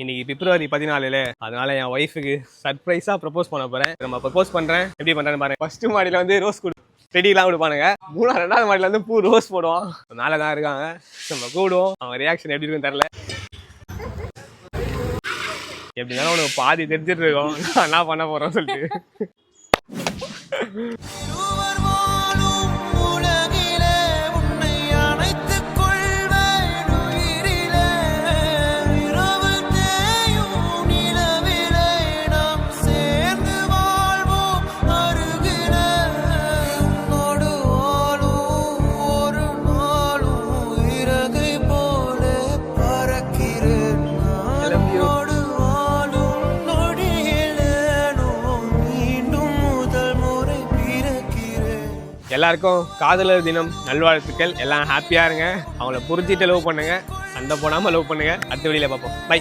இன்னைக்கு பிப்ரவரி 14, அதனால என் ஒய்ஃபுக்கு சர்ப்ரைஸா ப்ரப்போஸ் பண்ண போறேன். நம்ம ப்ரப்போஸ் பண்றேன், எப்படி பண்றேன்னு பாருங்க. ஃபர்ஸ்ட் மாடியில வந்து ரோஸ் செடிலாம் கொடுப்பானுங்க. 2வது மாடியில வந்து பூ ரோஸ் போடுவோம். மேலதான் இருக்காங்க, நம்ம கூடுவோம். அவங்க ரியாக்ஷன் எப்படி இருக்குன்னு தெரியல. எப்படினாலும் உனக்கு பாதி தெரிஞ்சிட்டு இருக்கோம் நான் என்ன பண்ண போறோம் சொல்லிட்டு. எல்லாருக்கும் காதலர் தினம் நல்வாழ்த்துக்கள். எல்லாம் ஹாப்பியா இருங்க. அவங்கள புரிஞ்சிட்டு லவ் பண்ணுங்க, சண்டை போடாம லவ் பண்ணுங்க. அடுத்த வீடியோல பார்ப்போம். பை.